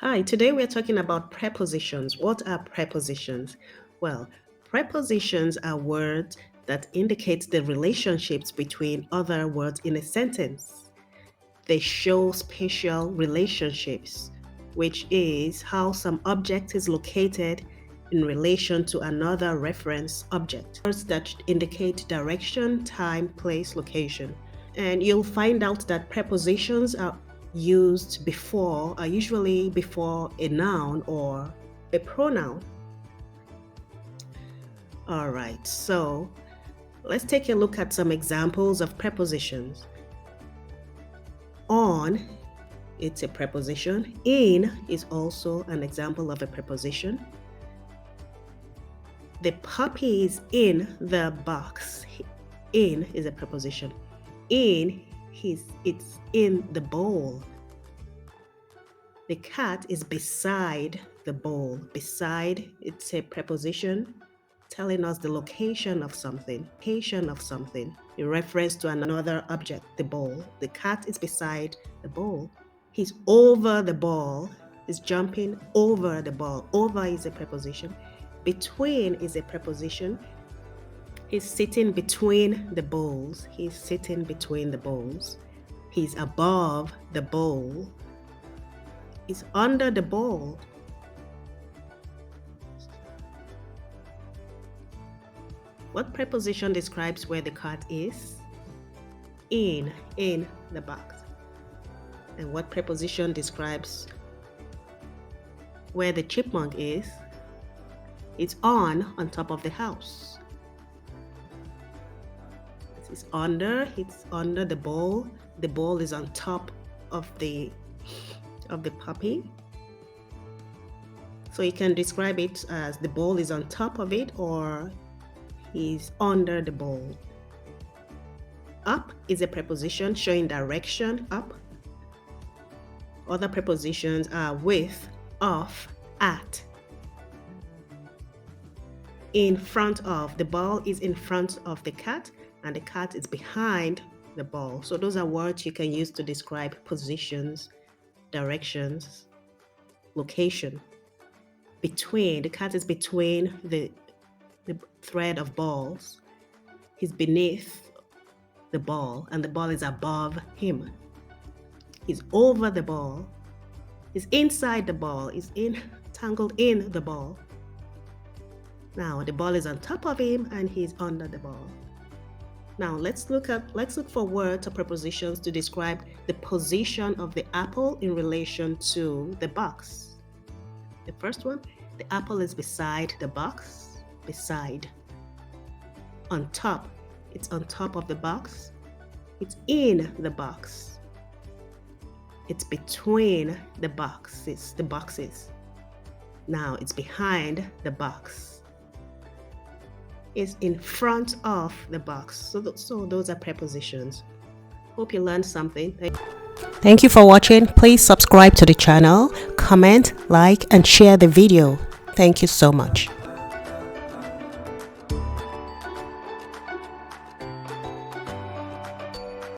Hi, today we're talking about prepositions. What are prepositions? Well, prepositions are words that indicate the relationships between other words in a sentence. They show spatial relationships, which is how some object is located in relation to another reference object. Words that indicate direction, time, place, location. And you'll find out that prepositions are usually before a noun or a pronoun. All right, so let's take a look at some examples of prepositions. On, it's a preposition. In is also an example of a preposition. The puppy is in the box. In is a preposition. It's in the bowl. The cat is beside the bowl. Beside, it's a preposition telling us the location of something. In reference to another object, the bowl. The cat is beside the bowl. He's over the ball. He's jumping over the ball. Over is a preposition. Between is a preposition. He's sitting between the bowls. He's sitting between the bowls. He's above the bowl. He's under the bowl. What preposition describes where the cat is? In the box. And what preposition describes where the chipmunk is? It's on top of the house. It's under the bowl. The bowl is on top of the puppy. So you can describe it as the bowl is on top of it or he's under the bowl. Up is a preposition showing direction up. Other prepositions are with, off, at. In front of, the ball is in front of the cat and the cat is behind the ball. So those are words you can use to describe positions, directions, location. Between, the cat is between the thread of balls. He's beneath the ball and the ball is above him. He's over the ball. He's inside the ball. He's entangled in the ball. Now the ball is on top of him and he's under the ball. Now let's look for words or prepositions to describe the position of the apple in relation to the box. The first one, the apple is beside the box. Beside. On top, it's on top of the box. It's in the box. It's between the boxes. Now it's behind the box. Is in front of the box. So those are prepositions. Hope you learned something. Thank you for watching. Please subscribe to the channel, comment, like, and share the video. Thank you so much.